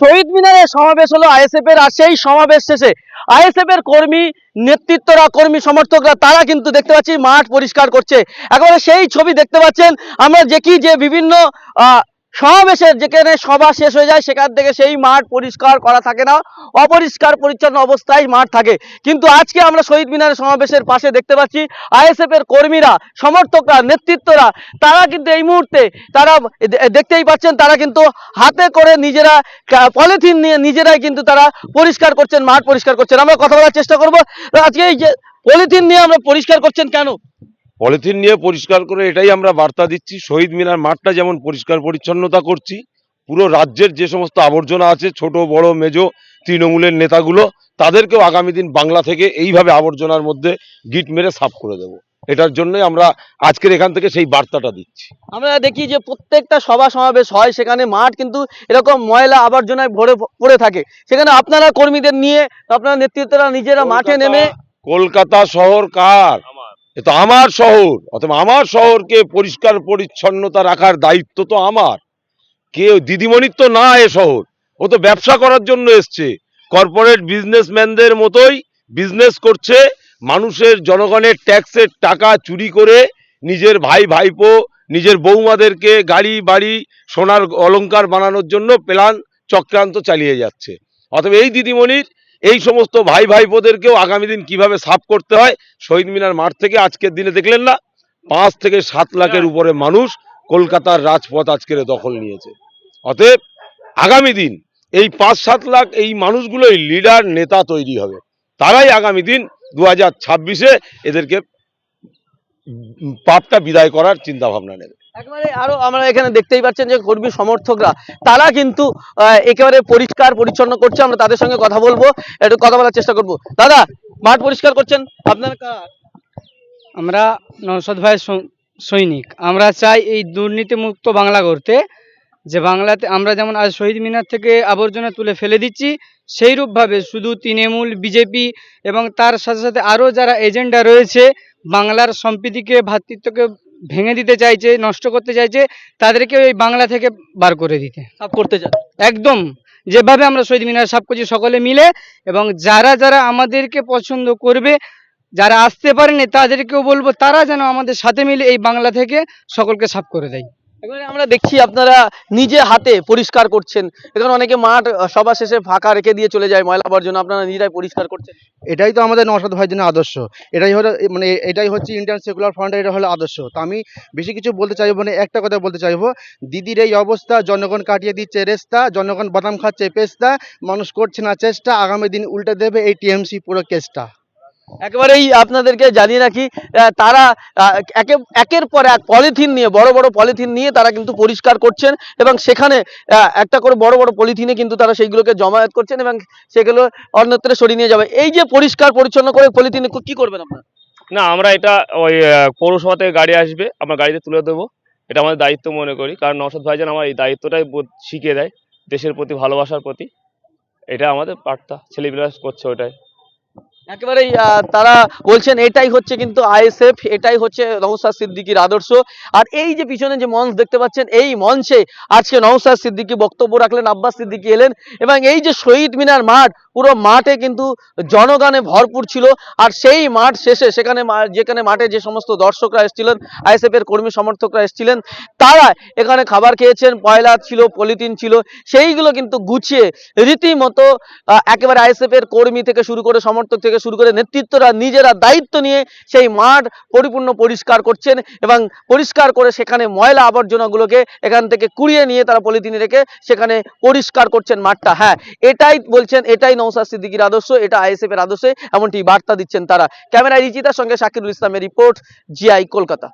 শহীদ মিনারে সমাবেশ হলো আইএসএফ এর। আর সেই সমাবেশ শেষে আইএসএফ এর কর্মী নেতৃত্বরা, কর্মী সমর্থকরা তারা কিন্তু দেখতে পাচ্ছি মাঠ পরিষ্কার করছে। একেবারে সেই ছবি দেখতে পাচ্ছেন। আমরা দেখি যে বিভিন্ন সমাবেশের যেখানে সভা শেষ হয়ে যায় সেখান থেকে সেই মাঠ পরিষ্কার করা থাকে না, অপরিষ্কার পরিচ্ছন্ন অবস্থায় মাঠ থাকে। কিন্তু আজকে আমরা শহীদ মিনারের সমাবেশের পাশে দেখতে পাচ্ছি আইএসএফ এর কর্মীরা, সমর্থকরা, নেতৃত্বরা তারা কিন্তু এই মুহূর্তে তারা দেখতেই পাচ্ছেন তারা কিন্তু হাতে করে নিজেরা পলিথিন নিয়ে নিজেরাই কিন্তু তারা পরিষ্কার করছেন, মাঠ পরিষ্কার করছেন। আমরা কথা বলার চেষ্টা করব। আজকে এই যে পলিথিন নিয়ে আমরা পরিষ্কার করছেন কেন? পলিথিন নিয়ে পরিষ্কার করে এটাই আমরা বার্তা দিচ্ছি, শহীদ মিনার মাঠটা যেমন পরিষ্কার পরিচ্ছন্নতা করছি, পুরো রাজ্যের যে সমস্ত আবর্জনা আছে, ছোট বড় মেজো তৃণমূলের নেতাগুলো, তাদেরকেও আগামী দিন বাংলা থেকে এইভাবে আবর্জনার মধ্যে গিট মেরে সাফ করে দেব। এটার জন্যই আমরা আজকের এখান থেকে সেই বার্তাটা দিচ্ছি। আমরা দেখি যে প্রত্যেকটা সভা সমাবেশ হয় সেখানে মাঠ কিন্তু এরকম ময়লা আবর্জনায় ভরে পড়ে থাকে। সেখানে আপনারা কর্মীদের নিয়ে, আপনারা নেতৃত্বরা নিজেরা মাঠে নেমে, কলকাতা শহর কার? এ তো আমার শহর, অথবা আমার শহরকে পরিষ্কার পরিচ্ছন্নতা রাখার দায়িত্ব তো আমার। কেউ দিদিমণির তো না এ শহর, ও তো ব্যবসা করার জন্য এসছে, কর্পোরেট বিজনেসম্যানদের মতোই বিজনেস করছে, মানুষের জনগণের ট্যাক্সের টাকা চুরি করে নিজের ভাই ভাইপো, নিজের বৌমাদেরকে গাড়ি বাড়ি সোনার অলংকার বানানোর জন্য প্ল্যান চক্রান্ত চালিয়ে যাচ্ছে। অথবা এই দিদিমণির এই সমস্ত ভাই ভাইপোদেরকেও আগামী দিন কিভাবে সাফ করতে হয়, শহীদ মিনার মাঠ থেকে আজকের দিনে দেখলেন না, 5 থেকে 7 লাখের উপরে মানুষ কলকাতার রাজপথ আজকের দখল নিয়েছে। অতএব আগামী দিন এই 5-7 লাখ এই মানুষগুলোই লিডার নেতা তৈরি হবে, তারাই আগামী দিন 2026-এ এদেরকে পাপটা বিদায় করার চিন্তা ভাবনা নেবে। একেবারে আরো আমরা এখানে দেখতেই পাচ্ছেন যে কর্মী সমর্থকরা তারা কিন্তু একেবারে পরিষ্কার পরিচ্ছন্ন করছে। আমরা তাদের সঙ্গে কথা বলবো, একটু কথা বলার চেষ্টা করব। দাদা, মাঠ পরিষ্কার করছেন আপনার? আমরা নওশাদ ভাই সৈনিক। আমরা চাই এই দুর্নীতিমুক্ত বাংলা করতে, যে বাংলাতে আমরা যেমন আজ শহীদ মিনার থেকে আবর্জনা তুলে ফেলে দিচ্ছি, সেইরূপভাবে শুধু তৃণমূল, বিজেপি এবং তার সাথে সাথে আরও যারা এজেন্ডা রয়েছে বাংলার সম্প্রীতিকে, ভ্রাতৃত্বকে ভেঙে দিতে চাইছে, নষ্ট করতে চাইছে, তাদেরকে এই বাংলা থেকে বার করে দিতে, সাফ করতে চান একদম যেভাবে আমরা শহীদ মিনার সাফ করছি সকলে মিলে। এবং যারা যারা আমাদেরকে পছন্দ করবে, যারা আসতে পারেনি তাদেরকেও বলবো তারা যেন আমাদের সাথে মিলে এই বাংলা থেকে সকলকে সাফ করে দেয়। এখানে আমরা দেখছি আপনারা নিজে হাতে পরিষ্কার করছেন। এখানে অনেকে মাঠ সভা শেষে ফাঁকা রেখে দিয়ে চলে যায় ময়লা আবর্জনা, আপনারা নিজেরাই পরিষ্কার করছেন। এটাই তো আমাদের নওশাদ ভাইয়ের জন্য আদর্শ। এটাই হলো মানে এটাই হচ্ছে ইন্ডিয়ান সেকুলার ফ্রন্টের, এটা হলো আদর্শ। তো আমি বেশি কিছু বলতে চাইবো না, একটা কথা বলতে চাইবো, দিদির এই অবস্থা, জনগণ কাটিয়ে দিচ্ছে রেস্তা, জনগণ বাদাম খাচ্ছে পেস্তা, মানুষ করছে না চেষ্টা, আগামী দিন উল্টে দেবে এই টিএমসি পুরো কেসটা। একেবারেই আপনাদেরকে জানিয়ে রাখি, তারা একের পর এক পলিথিন নিয়ে, বড় বড় পলিথিন নিয়ে তারা কিন্তু পরিষ্কার করছেন এবং সেখানে একটা করে বড় বড় পলিথিনে কিন্তু তারা সেইগুলোকে জমায়েত করছেন এবং সেগুলো অন্যত্র সরিয়ে নিয়ে যাবে। এই যে পরিষ্কার পরিচ্ছন্ন করে পলিথিনে কি করবেন আপনারা? না, আমরা এটা ওই পৌরসভা থেকে গাড়ি আসবে, আমরা গাড়িতে তুলে দেবো। এটা আমাদের দায়িত্ব মনে করি, কারণ নওশাদ ভাইজান আমার এই দায়িত্বটাই শিখিয়ে দেয়, দেশের প্রতি ভালোবাসার প্রতি। এটা আমাদের বার্তা, ছেলেপিলা করছে ওটাই। একেবারেই তারা বলছেন এটাই হচ্ছে কিন্তু আইএসএফ, এটাই হচ্ছে নওশাদ সিদ্দিকীর আদর্শ। আর এই যে পিছনে যে মঞ্চ দেখতে পাচ্ছেন, এই মঞ্চে আজকে নওশাদ সিদ্দিকী বক্তব্য রাখলেন, আব্বাস সিদ্দিকী এলেন এবং এই যে শহীদ মিনার মাঠ, পুরো মাঠে কিন্তু জনগণে ভরপুর ছিল। আর সেই মাঠ শেষে সেখানে যেখানে মাঠে যে সমস্ত দর্শকরা এসেছিলেন, আইএসএফ এর কর্মী সমর্থকরা এসেছিলেন, তারা এখানে খাবার খেয়েছেন, পয়লা ছিল, পলিথিন ছিল, সেইগুলো কিন্তু গুছিয়ে রীতিমতো একেবারে আইএসএফ এর কর্মী থেকে শুরু করে, সমর্থক থেকে শুরু করে নেতৃত্বরা নিজেরা দায়িত্ব নিয়ে সেই মাঠ পরিপূর্ণ পরিষ্কার করছেন এবং পরিষ্কার করে সেখানে ময়লা আবর্জনাগুলোকে এখান থেকে কুড়িয়ে নিয়ে তারা পলিথিনে রেখে সেখানে পরিষ্কার করছেন মাঠটা। হ্যাঁ, এটাই বলছেন, এটাই নওশাদ সিদ্দিকীর আদর্শ, এটা আইএসএফ এর আদর্শ, এমনটি বার্তা দিচ্ছেন তারা। ক্যামেরায় রিচিতার সঙ্গে শাকিরুল ইসলামের রিপোর্ট, জিআই কলকাতা।